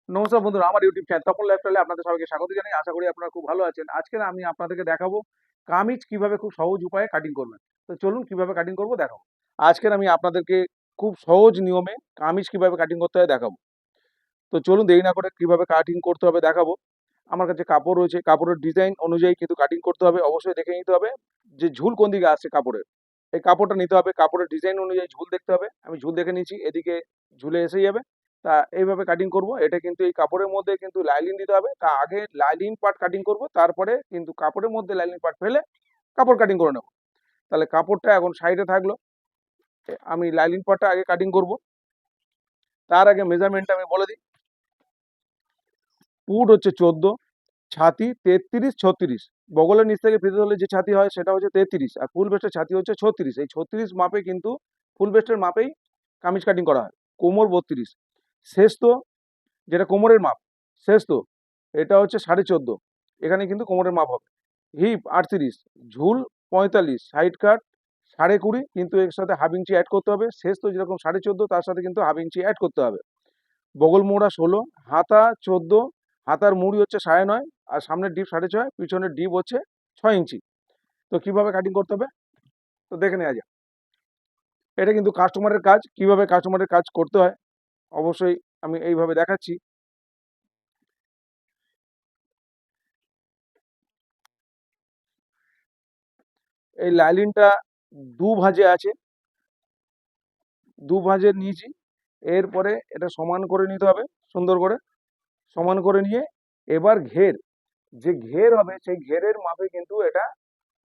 নমস্কার বন্ধুরা, আমার ইউটিউব চ্যানেল তপন লাইফস্টাইলে আপনাদের সবাইকে স্বাগত জানাই। আশা করি আপনারা খুব ভালো আছেন। আজকে আমি আপনাদেরকে দেখাবো কামিজ কিভাবে খুব সহজ উপায়ে কাটিং করবেন। তো চলুন কিভাবে কাটিং করবো দেখাবো। আজকের আমি আপনাদেরকে খুব সহজ নিয়মে কামিজ কিভাবে কাটিং করতে হয় দেখাবো। তো চলুন দেরি না করে কিভাবে কাটিং করতে হবে দেখাবো। আমার কাছে কাপড় রয়েছে, কাপড়ের ডিজাইন অনুযায়ী কিন্তু কাটিং করতে হবে। অবশ্যই দেখে নিতে হবে যে ঝুল কোন দিকে আসছে কাপড়ের। এই কাপড়টা নিতে হবে, কাপড়ের ডিজাইন অনুযায়ী ঝুল দেখতে হবে। আমি ঝুল দেখে নিয়েছি, এদিকে ঝুলে এসে যাবে। তা এইভাবে কাটিং করব। এটা কিন্তু এই কাপড়ের মধ্যে কিন্তু লাইলিন দিতে হবে। তা আগে লাইলিন পার্ট কাটিং করব, তারপরে কিন্তু কাপড়ের মধ্যে লাইলিন পার্ট ফেলে কাপড় কাটিং করে নেব। তাহলে কাপড়টা এখন সাইডে থাকলো, আমি লাইলিন পার্টটা আগে কাটিং করব। তার আগে মেজারমেন্টটা আমি বলে দিই। পুট হচ্ছে 14, ছাতি 33, 36। বগলের নিচ থেকে ফিতে ধরলে যে ছাতি হয় সেটা হচ্ছে 33, আর ফুল বেস্টের ছাতি হচ্ছে 36। এই 36 মাপে কিন্তু ফুল বেস্টের মাপেই কামিজ কাটিং করা হয়। কোমর 32, শেষ তো যেটা কোমরের মাপ, শেষ তো এটা হচ্ছে 14.5। এখানে কিন্তু কোমরের মাপ হবে। হিপ 38, ঝুল 45, সাইড কাট 20.5, কিন্তু এর সাথে হাফ ইঞ্চি অ্যাড করতে হবে। শেষ তো যেরকম 14.5 তার সাথে কিন্তু হাফ ইঞ্চি অ্যাড করতে হবে। বগল মোড়া 16, হাতা 14, হাতার মুড়ি হচ্ছে 9.5, আর সামনের ডিপ 6.5, পিছনের ডিপ হচ্ছে 6 ইঞ্চি। তো কিভাবে কাটিং করতে হবে তো দেখে নেওয়া যাক। এটা কিন্তু কাস্টমারের কাজ, কিভাবে কাস্টমারের কাজ করতে হয় অবশ্যই আমি এইভাবে দেখাচ্ছি। এই লাইলিনটা দু ভাঁজে আছে, দু ভাঁজে নিয়েছি। এরপরে এটা সমান করে নিতে হবে, সুন্দর করে সমান করে নিয়ে এবার ঘের, যে ঘের হবে সেই ঘেরের মাপে কিন্তু এটা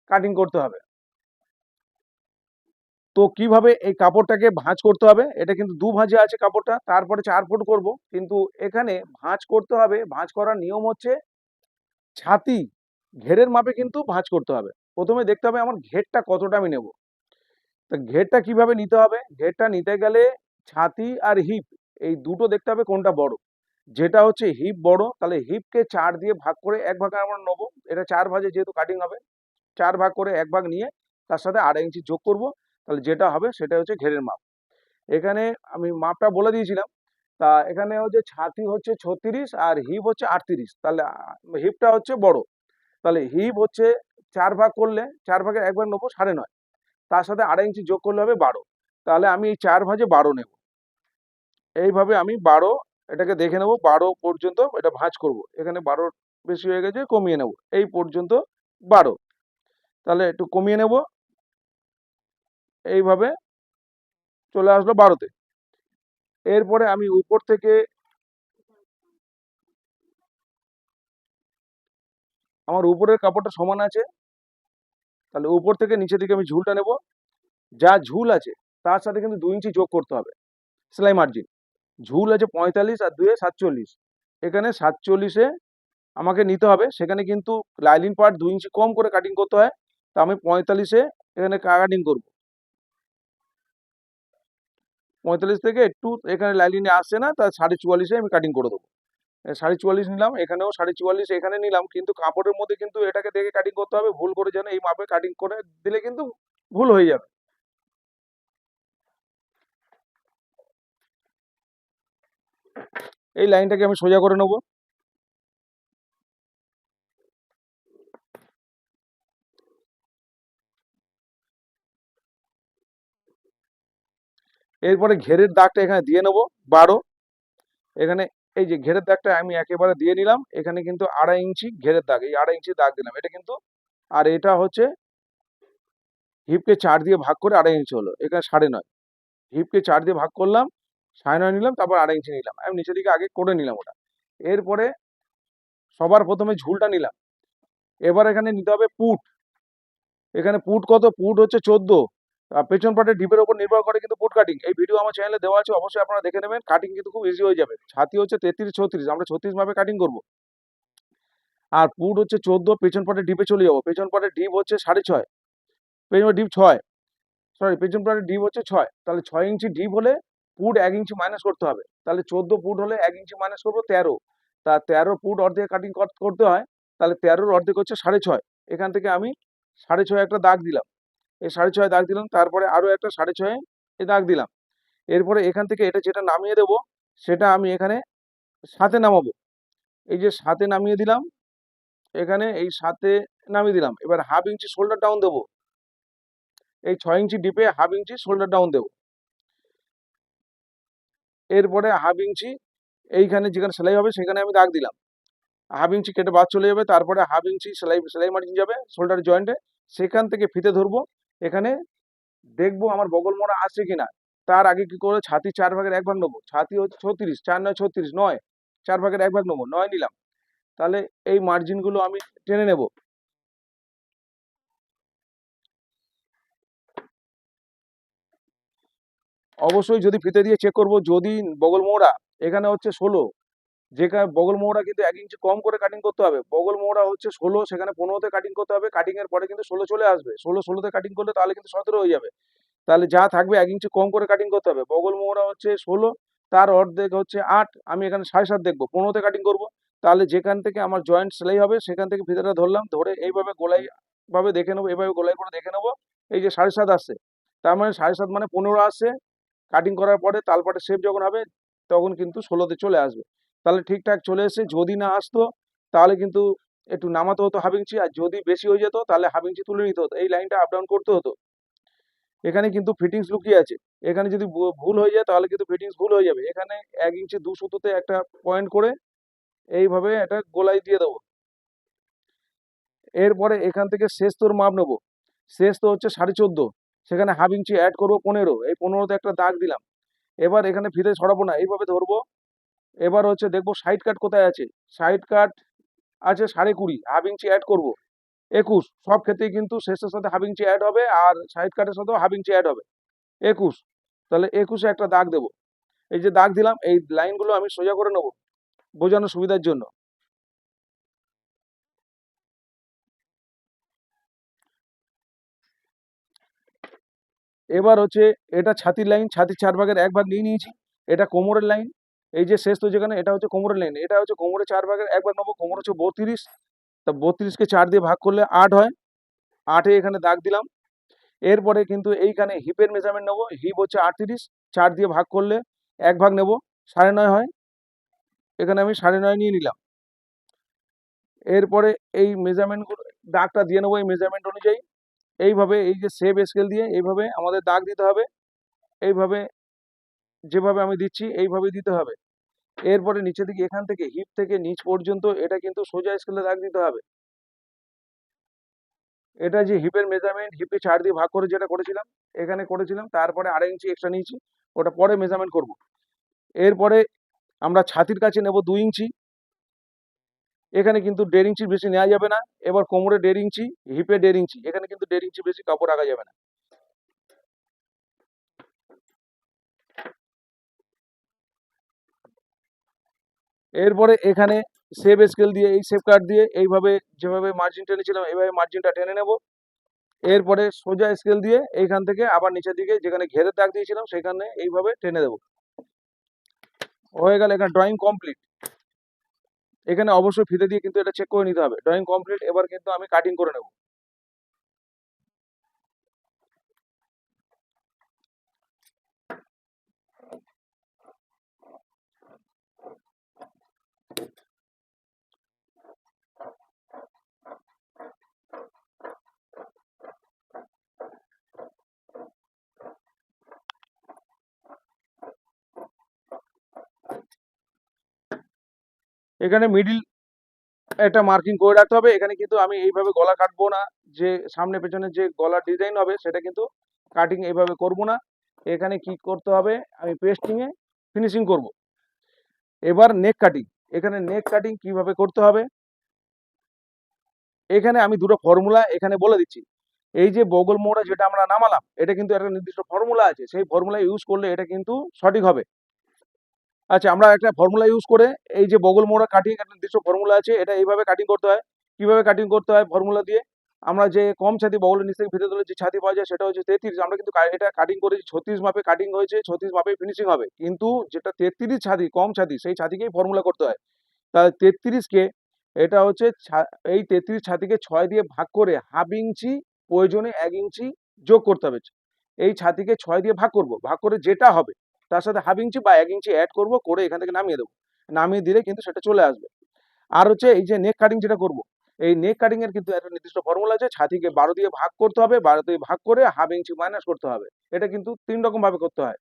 কাটিং করতে হবে। তো কিভাবে এই কাপড়টাকে ভাঁজ করতে হবে, এটা কিন্তু দু ভাঁজে আছে কাপড়টা, তারপরে 4 ফুট করব। কিন্তু এখানে ভাঁজ করতে হবে, ভাঁজ করার নিয়ম হচ্ছে ছাতি ঘেরের মাপে কিন্তু ভাঁজ করতে হবে। প্রথমে দেখতে হবে আমার ঘেরটা কতটা আমি নেব। তা ঘেরটা কিভাবে নিতে হবে, ঘেরটা নিতে গেলে ছাতি আর হিপ এই দুটো দেখতে হবে কোনটা বড়। যেটা হচ্ছে হিপ বড়, তাহলে হিপকে 4 দিয়ে ভাগ করে এক ভাগে আমরা নেবো। এটা 4 ভাজে যেহেতু কাটিং হবে, 4 ভাগ করে এক ভাগ নিয়ে তার সাথে 2.5 ইঞ্চি যোগ করব। তাহলে যেটা হবে সেটা হচ্ছে ঘেরের মাপ। এখানে আমি মাপটা বলে দিয়েছিলাম। তা এখানে হচ্ছে ছাতি হচ্ছে 36 আর হিপ হচ্ছে 38। তাহলে হিপটা হচ্ছে বড়, তাহলে হিপ হচ্ছে 4 ভাগ করলে 4 ভাগের এক ভাগ নেবো 9.5, তার সাথে 2.5 ইঞ্চি যোগ করলে হবে 12। তাহলে আমি এই 4 ভাজে 12 নেব। এইভাবে আমি 12 এটাকে দেখে নেব, 12 পর্যন্ত এটা ভাঁজ করব। এখানে 12 বেশি হয়ে গেছে, কমিয়ে নেব এই পর্যন্ত 12। তাহলে একটু কমিয়ে নেব, এইভাবে চলে আসলো 12তে। এরপরে আমি উপর থেকে, আমার উপরের কাপড়টা সমান আছে, তাহলে উপর থেকে নিচে দিকে আমি ঝুলটা নেব। যা ঝুল আছে তার সাথে কিন্তু 2 ইঞ্চি যোগ করতে হবে সেলাই মার্জিন। ঝুল আছে 45 আর 2 47, এখানে 47-এ আমাকে নিতে হবে। সেখানে কিন্তু লাইলিন পার্ট 2 ইঞ্চি কম করে কাটিং করতে হয়। তা আমি 45-এ এখানে কাটিং করব। 45 থেকে একটু এখানে লাইলিনে আসছে না, তা 44.5-এ আমি কাটিং করে দেবো। 44.5 নিলাম, এখানেও 44.5 এখানে নিলাম, কিন্তু কাপড়ের মধ্যে কিন্তু এটাকে দেখে কাটিং করতে হবে। ভুল করে যেন এই মাপে কাটিং করে দিলে কিন্তু ভুল হয়ে যাবে। এই লাইনটাকে আমি সোজা করে নেব। এরপরে ঘেরের দাগটা এখানে দিয়ে নেব 12। এখানে এই যে ঘেরের দাগটা আমি একেবারে দিয়ে নিলাম। এখানে কিন্তু 2.5 ইঞ্চি ঘেরের দাগ, এই 2.5 ইঞ্চি দাগ দিলাম। এটা কিন্তু, আর এটা হচ্ছে হিপকে 4 দিয়ে ভাগ করে 2.5 ইঞ্চি হলো, এখানে 9.5। হিপকে 4 দিয়ে ভাগ করলাম, 9.5 নিলাম, তারপর 2.5 ইঞ্চি নিলাম। আমি নিচের দিকে আগে করে নিলাম ওটা। এরপরে সবার প্রথমে ঝুলটা নিলাম। এবার এখানে নিতে হবে পুট। এখানে পুট কত, পুট হচ্ছে 14। পেছন পাটের ডিপের উপর নির্ভর করে কিন্তু পুট কাটিং। এই ভিডিও আমার চ্যানেলে দেওয়া আছে, অবশ্যই আপনারা দেখে নেবেন। কাটিং কিন্তু খুব ইজি হয়ে যাবে। ছাতি হচ্ছে 33, 36, আমরা 36 ভাবে কাটিং করব। আর পুট হচ্ছে 14, পেছন পাটের ডিপে চলে যাবো। পেছন পাটের ডিপ হচ্ছে 6.5, পেছন ডিপ 6, সরি পেছন পাটের ডিপ হচ্ছে 6। তাহলে 6 ইঞ্চি ডিপ হলে পুট 1 ইঞ্চি মাইনাস করতে হবে। তাহলে 14 ফুট হলে 1 ইঞ্চি মাইনাস করবো 13। তা 13 ফুট অর্ধেক কাটিং করতে হয়, তাহলে 13-র অর্ধেক হচ্ছে 6.5। এখান থেকে আমি 6.5 একটা দাগ দিলাম, এই 6.5 দাগ দিলাম। তারপরে আরো একটা 6.5 এ দাগ দিলাম। এরপরে এখান থেকে এটা যেটা নামিয়ে দেবো সেটা আমি এখানে সাথে নামাবো। এই যে সাথে নামিয়ে দিলাম, এখানে এই সাথে নামিয়ে দিলাম। এবার 1/2 ইঞ্চি শোল্ডার ডাউন দেবো, এই 6 ইঞ্চি ডিপে 1/2 ইঞ্চি শোল্ডার ডাউন দেবো। এরপরে 1/2 ইঞ্চি এইখানে যেখানে সেলাই হবে সেখানে আমি দাগ দিলাম, 1/2 ইঞ্চি কেটে বাদ চলে যাবে, তারপরে 1/2 ইঞ্চি সেলাই সেলাই মার্জিন যাবে শোল্ডার জয়েন্টে, সেখান থেকে ফিতে ধরবো। এখানে দেখবো আমার বগল মোড়া আসছে কিনা। তার আগে কি করে ছাতি 4 ভাগের 1 ভাগ নেবো, ছাতি হচ্ছে 36, 4 9 36, 9 4 ভাগের 1 ভাগ নেবো, 9 নিলাম। তাহলে এই মার্জিন গুলো আমি টেনে নেব। অবশ্যই যদি ফিতে দিয়ে চেক করব, যদি বগল মোড়া এখানে হচ্ছে 16, যেখানে বগল মোড়া কিন্তু 1 ইঞ্চি কম করে কাটিং করতে হবে। বগল মোড়া হচ্ছে 16, সেখানে 15তে কাটিং করতে হবে। কাটিং এর পরে কিন্তু 16 চলে আসবে, 16তে কাটিং করলে তাহলে কিন্তু 17 হয়ে যাবে। তাহলে যা থাকবে 1 ইঞ্চি কম করে কাটিং করতে হবে। বগল মোড়া হচ্ছে 16, তার অর্ধেক হচ্ছে 8, আমি এখানে 7.5 দেখবো, 15তে কাটিং করব। তাহলে যেখান থেকে আমার জয়েন্ট সেলাই হবে সেখান থেকে ফিতাটা ধরলাম, ধরে এইভাবে গোলাই ভাবে দেখে নেবো, এইভাবে গোলাই করে দেখে নেবো। এই যে 7.5 আসছে, তার মানে 7.5 মানে 15 আসছে। কাটিং করার পরে তালপাটের শেপ যখন হবে তখন কিন্তু 16তে চলে আসবে। তাহলে ঠিকঠাক চলে এসে, যদি না আসতো তাহলে কিন্তু একটু নামাতে হতো 1/2 ইঞ্চি, আর যদি বেশি হয়ে যেত তাহলে 1/2 ইঞ্চি তুলে নিতে হতো, এই লাইনটা আপ ডাউন করতে হতো। এখানে কিন্তু ফিটিংস লুকিয়ে আছে, এখানে যদি ভুল হয়ে যায় তাহলে কিন্তু ফিটিংস ভুল হয়ে যাবে। এখানে 1 ইঞ্চি 2 সুতোতে একটা পয়েন্ট করে এইভাবে একটা গোলাই দিয়ে দেবো। এরপরে এখান থেকে শেষ তোর মাপ নেবো, শেষ তো হচ্ছে 14.5, সেখানে 1/2 ইঞ্চি অ্যাড করবো 15, এই 15তে একটা দাগ দিলাম। এবার এখানে ফিতে ছড়াবো না, এইভাবে ধরবো। এবার হচ্ছে দেখবো সাইড কাট কোথায় আছে, সাইড কাট আছে 20.5, 1/2 ইঞ্চি অ্যাড করবো 21। সব ক্ষেত্রেই কিন্তু শেষের সাথে 1/2 ইঞ্চি অ্যাড হবে, আর সাইড কাটের সাথেও 1/2 ইঞ্চি অ্যাড হবে, 21। তাহলে 21-এ একটা দাগ দেবো। এই যে দাগ দিলাম, এই লাইনগুলো আমি সোজা করে নেবো বোঝানোর সুবিধার জন্য। এবার হচ্ছে এটা ছাতির লাইন, ছাতির 4 ভাগের 1 ভাগ নিয়ে নিয়েছি। এটা কোমরের লাইন, এই যে শেষ তো যেখানে, এটা হচ্ছে কোমরের লাইন, এটা হচ্ছে কোমরে 4 ভাগের 1 ভাগ নেবো। কোমর হচ্ছে 32, তা 32কে 4 দিয়ে ভাগ করলে 8 হয়, 8-এ এখানে দাগ দিলাম। এরপরে কিন্তু এইখানে হিপের মেজারমেন্ট নেবো, হিপ হচ্ছে 38, 4 দিয়ে ভাগ করলে 1 ভাগ নেবো, 9.5 হয়, এখানে আমি 9.5 নিয়ে নিলাম। এরপরে এই মেজারমেন্ট গুলো দাগটা দিয়ে নেবো এই মেজারমেন্ট অনুযায়ী। এইভাবে এই যে সেভ স্কেল দিয়ে এইভাবে আমাদের দাগ দিতে হবে, এইভাবে যেভাবে আমি দিচ্ছি এইভাবেই দিতে হবে। এরপরে নিচে দিকে এখান থেকে হিপ থেকে নিচ পর্যন্ত এটা কিন্তু সোজা স্কেলে দাগ দিতে হবে। এটা যে হিপের মেজারমেন্ট, হিপে 4 দিয়ে ভাগ করে যেটা করেছিলাম, এখানে করেছিলাম, তারপরে 2.5 ইঞ্চি এক্সট্রা নিয়েছি, ওটা পরে মেজারমেন্ট করব। এরপরে আমরা ছাতির কাছে নেব 2 ইঞ্চি, এখানে কিন্তু 1.5 ইঞ্চির বেশি নেওয়া যাবে না। এবার কোমরে 1.5 ইঞ্চি, হিপে 1.5 ইঞ্চি, এখানে কিন্তু 1.5 ইঞ্চি বেশি কাপড় রাখা যাবে না। এরপরে এখানে সেভ স্কেল দিয়ে এই সেভ কাট দিয়ে এইভাবে যেভাবে মার্জিন টেনেছিলাম এইভাবে মার্জিনটা টেনে নেব। এরপরে সোজা স্কেল দিয়ে এইখান থেকে আবার নিচের দিকে যেখানে ঘেরের দাগ দিয়েছিলাম সেখানে এইভাবে টেনে দেবো। হয়ে গেল, এখানে ড্রয়িং কমপ্লিট। এখানে অবশ্যই ফিতে দিয়ে কিন্তু এটা চেক করে নিতে হবে। ড্রয়িং কমপ্লিট, এবার কিন্তু আমি কাটিং করে নেব। এখানে মিডিল একটা মার্কিং করে রাখতে হবে। এখানে কিন্তু আমি এইভাবে গলা কাটবো না, যে সামনে পেছনে যে গলার ডিজাইন হবে সেটা কিন্তু কাটিং এইভাবে করব না। এখানে কি করতে হবে, আমি পেস্টিং এ ফিনিশিং করব। এবার নেক কাটিং, এখানে নেক কাটিং কিভাবে করতে হবে, এখানে আমি দুটো ফর্মুলা এখানে বলে দিচ্ছি। এই যে বগল মোড়া যেটা আমরা নামালাম, এটা কিন্তু একটা নির্দিষ্ট ফর্মুলা আছে, সেই ফর্মুলা ইউজ করলে এটা কিন্তু সঠিক হবে। আচ্ছা, আমরা একটা ফর্মুলা ইউজ করে এই যে বগল মোড়া কাটিং একটা নির্দিষ্ট ফর্মুলা আছে, এটা এইভাবে কাটিং করতে হয়। কিভাবে কাটিং করতে হয় ফর্মুলা দিয়ে, আমরা যে কম ছাতি বগলের নিচ থেকে ভিতরে যে ছাতি পাওয়া যায় সেটা হচ্ছে 33, আমরা কিন্তু এটা কাটিং করেছি 36 মাপে, কাটিং হয়েছে 36 মাপে ফিনিশিং হবে। কিন্তু যেটা 33 ছাতি কম ছাতি সেই ছাতিকেই ফর্মুলা করতে হয়। তাহলে 33কে এটা হচ্ছে এই 33 ছাতিকে 6 দিয়ে ভাগ করে 1/2 ইঞ্চি, প্রয়োজনে 1 ইঞ্চি যোগ করতে হবে। এই ছাতিকে 6 দিয়ে ভাগ করব, ভাগ করে যেটা হবে তার সাথে 1/2 ইঞ্চি বা 1 ইঞ্চি অ্যাড করব, করে এখান থেকে নামিয়ে দেবো। নামিয়ে দিলে কিন্তু সেটা চলে আসবে। আর হচ্ছে এই যে নেক কাটিং যেটা করব, এই নেক কাটিং এর কিন্তু একটা নির্দিষ্ট ফর্মুলা আছে। ছাতিকে 12 দিয়ে ভাগ করতে হবে, 12 দিয়ে ভাগ করে হাফ ইঞ্চি মাইনাস করতে হবে। এটা কিন্তু 3 রকম ভাবে করতে হয়।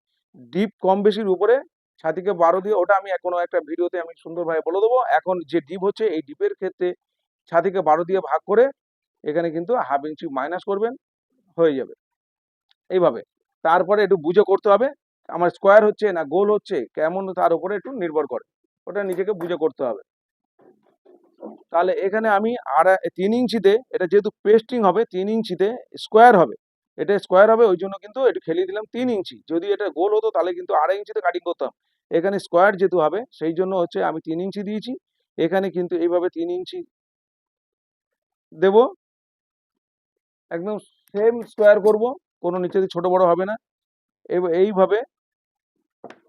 ডিপ কম বেশির উপরে ছাতিকে 12 দিয়ে, ওটা আমি কোনো একটা ভিডিওতে আমি সুন্দরভাবে বলে দেবো। এখন যে ডিপ হচ্ছে, এই ডিপের ক্ষেত্রে ছাতিকে 12 দিয়ে ভাগ করে এখানে কিন্তু হাফ ইঞ্চি মাইনাস করবেন, হয়ে যাবে এইভাবে। তারপরে একটু বুঝে করতে হবে, আমার স্কোয়ার হচ্ছে না গোল হচ্ছে কেমন, তার উপরে একটু নির্ভর করে, ওটা নিজেকে বুঝে করতে হবে। তাহলে এখানে আমি 3 ইঞ্চিতে, এটা যেহেতু পেস্টিং হবে 3 ইঞ্চিতে স্কোয়ার হবে, এটা স্কোয়ার হবে ওই জন্য কিন্তু একটু খেলিয়ে দিলাম 3 ইঞ্চি। যদি এটা গোল হতো তাহলে কিন্তু 2.5 ইঞ্চিতে কাটিং করতাম। এখানে স্কোয়ার যেহেতু হবে সেই জন্য হচ্ছে আমি 3 ইঞ্চি দিয়েছি। এখানে কিন্তু এইভাবে 3 ইঞ্চি দেব, একদম সেম স্কোয়ার করব, কোনো নিচে দিয়ে ছোট বড় হবে না। এইভাবে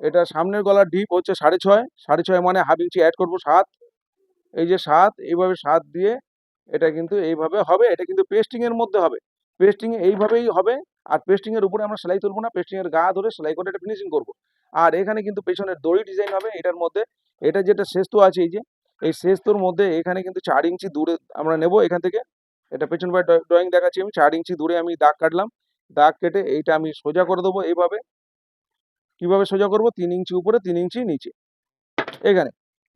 এটা সামনের গলার ডিপ হচ্ছে 6.5, 6.5 মানে হাফ ইঞ্চি অ্যাড করবো 7, এই যে 7, এইভাবে 7 দিয়ে এটা কিন্তু এইভাবে হবে। এটা কিন্তু পেস্টিং এর মধ্যে হবে, পেস্টিং এইভাবেই হবে। আর পেস্টিং এর উপরে আমরা সেলাই তুলবো না, পেস্টিং এর গা ধরে সেলাই করে এটা ফিনিশিং করব। আর এখানে কিন্তু পেছনের দড়ি ডিজাইন হবে এটার মধ্যে। এটা যেটা শেষ তো আছে, এই যে এই শেষ তোর মধ্যে এখানে কিন্তু 4 ইঞ্চি দূরে আমরা নেব এখান থেকে। এটা পেছন পায়ে ড্রয়িং দেখাচ্ছি আমি, 4 ইঞ্চি দূরে আমি দাগ কাটলাম। দাগ কেটে এইটা আমি সোজা করে দেবো এইভাবে। কিভাবে সোজা করব, 3 ইঞ্চি উপরে 3 ইঞ্চি নিচে, এখানে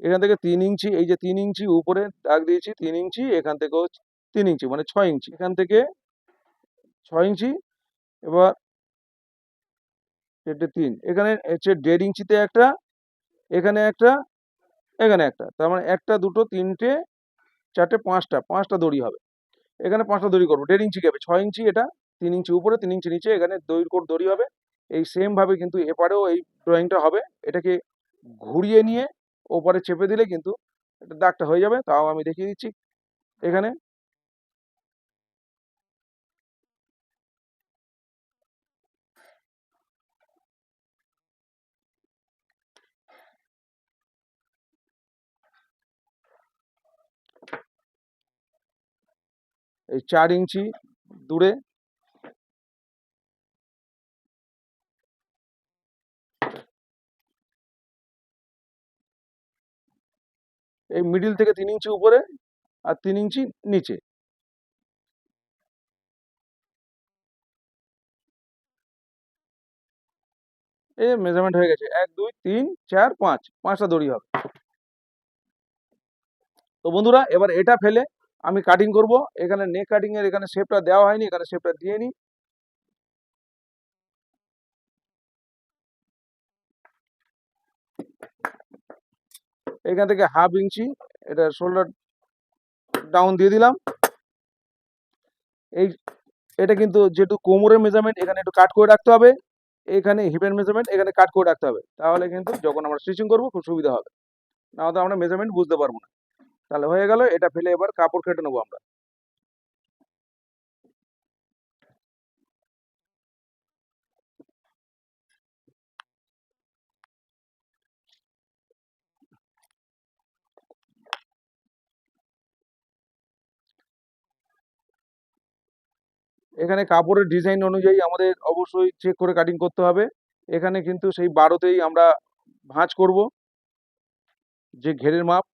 এখান থেকে 3 ইঞ্চি, এই যে 3 ইঞ্চি উপরে দাগ দিয়েছি 3 ইঞ্চি, এখান থেকেও 3 ইঞ্চি মানে 6 ইঞ্চি, এখান থেকে 6 ইঞ্চি। এবার এটা 3, এখানে হচ্ছে 1.5 ইঞ্চিতে একটা, এখানে একটা, এখানে একটা, তার মানে একটা দুটো তিনটে চারটে পাঁচটা দড়ি হবে। এখানে 5টা দড়ি করবো 1.5 ইঞ্চি গ্যাপে, 6 ইঞ্চি এটা, 3 ইঞ্চি উপরে 3 ইঞ্চি নিচে, এখানে দড়ি হবে। এই সেম ভাবে কিন্তু এপারেও এই ড্রয়িংটা হবে। এটাকে ঘুরিয়ে নিয়ে ওপারে চেপে দিলে কিন্তু এটা দাগটা হয়ে যাবে। তাও আমি দেখিয়ে দিচ্ছি এখানে। এই 4 ইঞ্চি দূরে এই মিডিল থেকে 3 ইঞ্চি উপরে আর 3 ইঞ্চি নিচে। এই মেজারমেন্ট হয়ে গেছে, 1 2 3 4 5, 5টা দড়ি হবে। তো বন্ধুরা এবার এটা ফেলে আমি কাটিং করব। এখানে নেক কাটিং এর এখানে শেপটা দেওয়া হয়নি, এখানে শেপটা দিয়ে নিই। এখান থেকে হাফ ইঞ্চি এটা শোল্ডার ডাউন দিয়ে দিলাম। এই এটা কিন্তু যেহেতু কোমরের মেজারমেন্ট, এখানে একটু কাট করে রাখতে হবে। এখানে হিপের মেজারমেন্ট এখানে কাট করে রাখতে হবে, তাহলে কিন্তু যখন আমরা স্টিচিং করবো খুব সুবিধা হবে। না হলে আমরা মেজারমেন্ট বুঝতে পারবো না। তাহলে হয়ে গেল, এটা ফেলে এবার কাপড় কেটে নেবো আমরা। এখানে কাপড়ের ডিজাইন অনুযায়ী আমাদের অবশ্যই চেক করে কাটিং করতে হবে। এখানে কিন্তু সেই 12তেই আমরা ভাঁজ করব, যে ঘেরের মাপ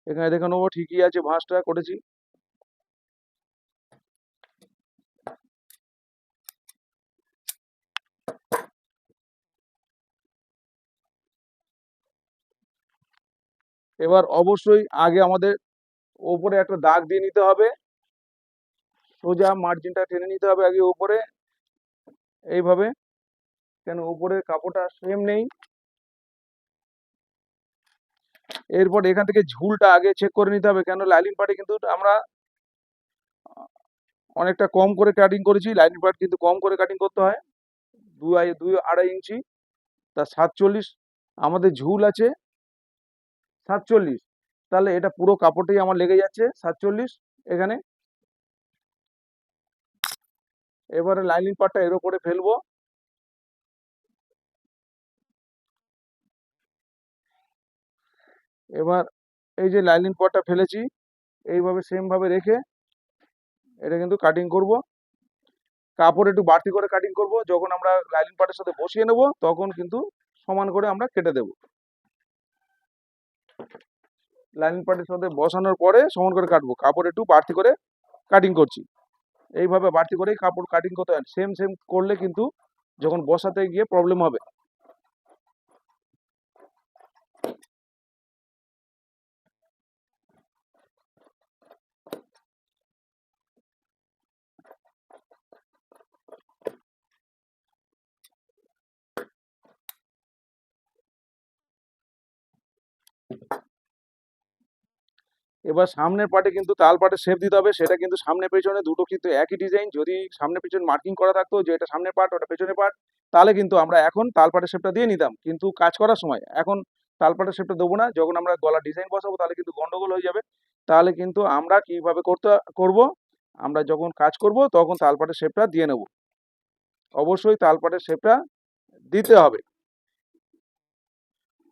এখানে দেখে নেবো ঠিকই আছে, ভাঁজটা করেছি। এবার অবশ্যই আগে আমাদের ওপরে একটা দাগ দিয়ে নিতে হবে, সোজা মার্জিনটা টেনে নিতে হবে আগে উপরে এইভাবে, কেন উপরের কাপড়টা সেম নেই। এরপর এখান থেকে ঝুলটা আগে চেক করে নিতে হবে, কেন লাইনিং পার্টে কিন্তু আমরা অনেকটা কম করে কাটিং করেছি, লাইনিং পার্ট কিন্তু কম করে কাটিং করতে হয়, 2 2.5 ইঞ্চি, তা 47 আমাদের ঝুল আছে 47। তাহলে এটা পুরো কাপড়টাই আমার লেগে যাচ্ছে 47 এখানে। এবারে লাইনিং পার্টটা এর উপরে ফেলবো। এবার এই যে লাইনিং পার্টটা ফেলেছি, এইভাবে সেম ভাবে রেখে এটা কিন্তু কাটিং করব। কাপড় একটু বাড়তি করে কাটিং করব, যখন আমরা লাইনিং পার্টের সাথে বসিয়ে নেব তখন কিন্তু সমান করে আমরা কেটে দেব। লাইনিং পার্টের সাথে বসানোর পরে সমান করে কাটবো, কাপড় একটু বাড়তি করে কাটিং করছি। এইভাবে বাড়তি করেই কাপড় কাটিং করতে হয়, সেম সেম করলে কিন্তু যখন বসাতে গিয়ে প্রবলেম হবে। এবার সামনের পার্টে কিন্তু তাল পার্টে শেপ দিতে হবে, সেটা কিন্তু সামনে পেছনে দুটো কিন্তু একই ডিজাইন। যদি সামনে পেছনে মার্কিং করা থাকতো যে এটা সামনের পার্ট ওটা পেছনের পার্ট, তাহলে কিন্তু আমরা এখন তাল পার্টের শেপটা দিয়ে নিতাম, কিন্তু কাজ করার সময় এখন তাল পার্টের শেপটা দেবো না। যখন আমরা গলা ডিজাইন বসাবো তাহলে কিন্তু গন্ডগোল হয়ে যাবে। তাহলে কিন্তু আমরা কিভাবে করব, আমরা যখন কাজ করব তখন তাল পার্টের শেপটা দিয়ে নেব। অবশ্যই তাল পার্টের শেপটা দিতে হবে।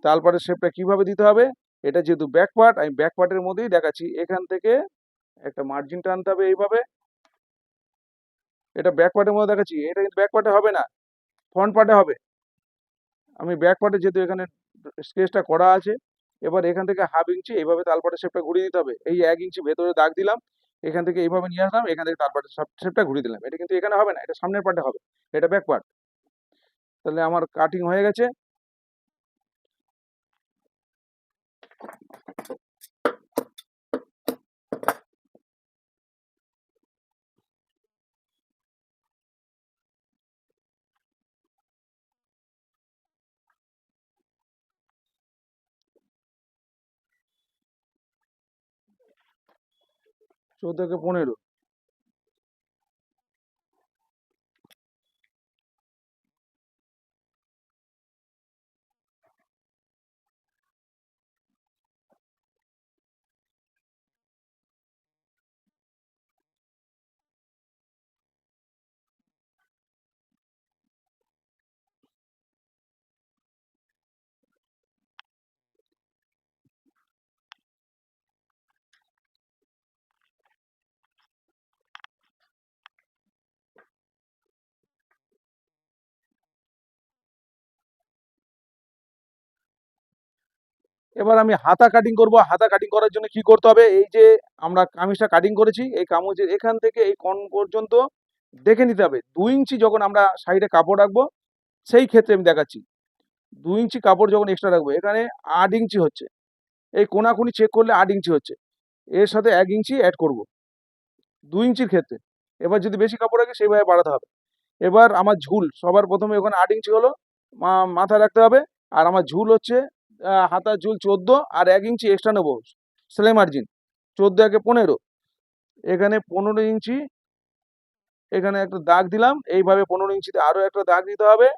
তাল পার্টের শেপটা কিভাবে দিতে হবে, এটা যেহেতু ব্যাক পার্ট, আমি ব্যাক পার্টের মধ্যেই দেখাচ্ছি। এখান থেকে একটা মার্জিন টানতে হবে এইভাবে, এটা ব্যাক পার্টের মধ্যে দেখাচ্ছি। এটা কিন্তু ব্যাক পার্টে হবে না, ফ্রন্ট পার্টে হবে। আমি ব্যাক পার্টে যেহেতু এখানে স্কেচটা করা আছে, এবার এখান থেকে হাফ ইঞ্চি এইভাবে তালপাটের শেপটা ঘুরিয়ে দিতে হবে। এই 1 ইঞ্চি ভেতরে দাগ দিলাম, এখান থেকে এইভাবে নিয়ে আসলাম, এখান থেকে তালপাটের শেপটা ঘুরিয়ে দিলাম। এটা কিন্তু এখানে হবে না, এটা সামনের পার্টে হবে, এটা ব্যাক পার্ট। তাহলে আমার কাটিং হয়ে গেছে। চোদ্দ থেকে 15। এবার আমি হাতা কাটিং করব। হাতা কাটিং করার জন্য কি করতে হবে, এই যে আমরা কামিজটা কাটিং করেছি, এই কামিজের এখান থেকে এই কোণ পর্যন্ত দেখে নিতে হবে। 2 ইঞ্চি যখন আমরা সাইডে কাপড় রাখবো, সেই ক্ষেত্রে আমি দেখাচ্ছি। 2 ইঞ্চি কাপড় যখন এক্সট্রা রাখবো, এখানে 8 ইঞ্চি হচ্ছে, এই কোনাকুনি চেক করলে 8 ইঞ্চি হচ্ছে, এর সাথে 1 ইঞ্চি অ্যাড করব 2 ইঞ্চির ক্ষেত্রে। এবার যদি বেশি কাপড় রাখি সেইভাবে বাড়াতে হবে। এবার আমার ঝুল সবার প্রথমে ওখানে 8 ইঞ্চি হলো, মাথায় রাখতে হবে। আর আমার ঝুল হচ্ছে হাতার ঝুল 14, আর 1 ইঞ্চি এক্সট্রা নেবো সেলাই মার্জিন। 14 × 15, এখানে 15 ইঞ্চি, এখানে একটা দাগ দিলাম। এইভাবে 15 ইঞ্চিতে আরো একটা দাগ দিতে হবে।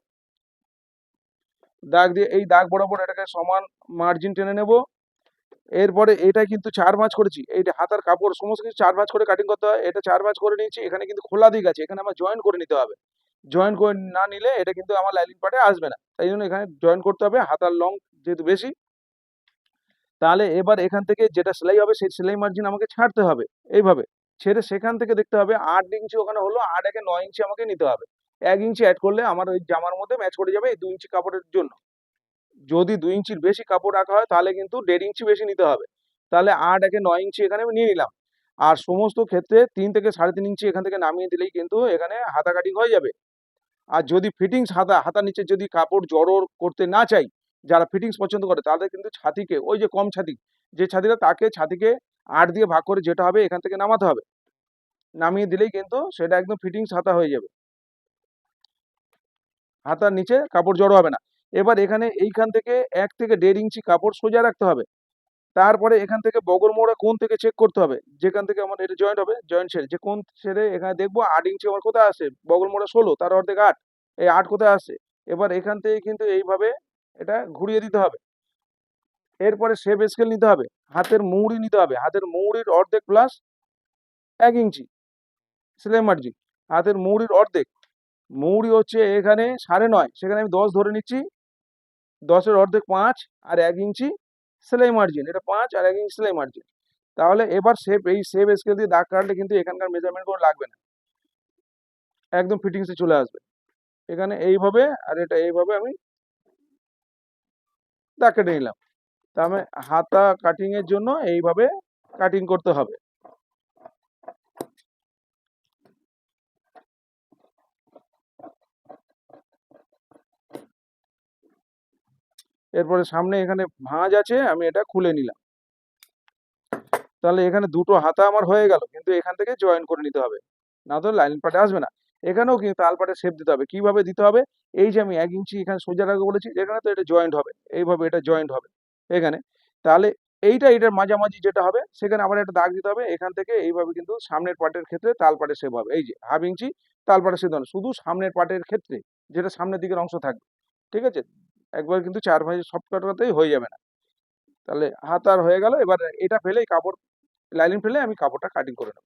দাগ দিয়ে এই দাগ বরাবর এটাকে সমান মার্জিন টেনে নেব। এরপরে এটা কিন্তু 4 ভাঁজ করেছি, এইটা হাতার কাপড় সমস্ত কিছু 4 ভাঁজ করে কাটিং করতে হয়। এটা 4 ভাঁজ করে নিয়েছি, এখানে কিন্তু খোলা দিক আছে, এখানে আমার জয়েন করে নিতে হবে। জয়েন করে না নিলে এটা কিন্তু আমার লাইনিং পার্টে আসবে না, তাই জন্য এখানে জয়েন করতে হবে। হাতার লং যেহেতু বেশি, তাহলে এবার এখান থেকে যেটা সেলাই হবে সেই সেলাই মার্জিন আমাকে ছাড়তে হবে। এইভাবে ছেড়ে সেখান থেকে দেখতে হবে 8 ইঞ্চি ওখানে হলো, 8 একে 9 ইঞ্চি আমাকে নিতে হবে। 1 ইঞ্চি অ্যাড করলে আমার ওই জামার মধ্যে ম্যাচ করে যাবে এই 2 ইঞ্চি কাপড়ের জন্য। যদি 2 ইঞ্চির বেশি কাপড় রাখা হয় তাহলে কিন্তু 1.5 ইঞ্চি বেশি নিতে হবে। তাহলে 8 একে 9 ইঞ্চি এখানে আমি নিয়ে নিলাম। আর সমস্ত ক্ষেত্রে 3 থেকে 3.5 ইঞ্চি এখান থেকে নামিয়ে দিলেই কিন্তু এখানে হাতা কাটিং হয়ে যাবে। আর যদি ফিটিংস হাতার নিচে যদি কাপড় জড়ো করতে না চাই, যারা ফিটিংস পছন্দ করে তাদের কিন্তু ছাতিকে, ওই যে কম ছাতি যে ছাতিটা, তাকে ছাতিকে 8 দিয়ে ভাগ করে যেটা হবে এখান থেকে নামাতে হবে। নামিয়ে দিলেই কিন্তু সেটা একদম ফিটিংস হাতা হয়ে যাবে, হাতার নিচে কাপড় জড়ো হবে না। এবার এখানে এইখান থেকে 1 থেকে 1.5 ইঞ্চি কাপড় সোজা রাখতে হবে। তারপরে এখান থেকে বগল মোড়া কোণ থেকে চেক করতে হবে, যেখান থেকে আমার এটা জয়েন্ট হবে, জয়েন্ট ছেড়ে যে কোণ ছেড়ে এখানে দেখবো 8 ইঞ্চি আমার কোথায় আসে, বগল মোড়া 16, তার অর্ধেক 8, এই 8 কোথায় আসে। এবার এখান থেকে কিন্তু এইভাবে এটা ঘুরিয়ে দিতে হবে। এরপরে শেপ স্কেল নিতে হবে, হাতের মৌড়ি নিতে হবে, হাতের মৌড়ির অর্ধেক প্লাস 1 ইঞ্চি সেলাই মার্জিন। হাতের মৌড়ির অর্ধেক, মৌড়ি হচ্ছে এখানে 9.5, সেখানে আমি 10 ধরে নিচ্ছি। 10-এর অর্ধেক 5, আর 1 ইঞ্চি সেলাই মার্জিন, এটা 5 আর 1 ইঞ্চি সেলাই মার্জিন। তাহলে এবার এই শেপ স্কেল দিয়ে দাগ কাটলে কিন্তু এখানকার মেজারমেন্ট করে লাগবে না, একদম ফিটিংসে চলে আসবে। এখানে এইভাবে আর এটা এইভাবে আমি দাগ কেটে নিলাম। তাহলে হাতা কাটিং এর জন্য এইভাবে কাটিং করতে হবে। এরপরে সামনে এখানে ভাঁজ আছে, আমি এটা খুলে নিলাম। তাহলে এখানে দুটো হাতা আমার হয়ে গেল, কিন্তু এখান থেকে জয়েন করে নিতে হবে, না তো লাইনিং পার্টে আসবে না। এখানেও কিন্তু তাল পাটে শেপ দিতে হবে। কিভাবে দিতে হবে? এই যে আমি 1 ইঞ্চি এখানে সোজা রাখবো বলেছি, এখানে তো এটা জয়েন্ট হবে, এইভাবে এটা জয়েন্ট হবে এখানে। তাহলে এটার মাঝামাঝি যেটা হবে সেখানে আবার একটা দাগ দিতে হবে। এখান থেকে এইভাবে কিন্তু সামনের পার্টের ক্ষেত্রে তাল পাটে শেপ হবে। এই যে 1/2 ইঞ্চি তাল পাটে শেপ হবে শুধু সামনের পার্টের ক্ষেত্রে, যেটা সামনের দিকের অংশ থাকবে। ঠিক আছে? একবার কিন্তু 4 ভাঁজে সব কাটাতেই হয়ে যাবে না। তাহলে হাতার হয়ে গেল। এবার এটা ফেলেই কাপড়, লাইনিং ফেলে আমি কাপড়টা কাটিং করে নেব।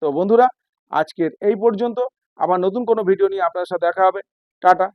তো বন্ধুরা, আজকের এই পর্যন্ত। আবার নতুন কোনো ভিডিও নিয়ে আপনার সাথে দেখা হবে। টাটা।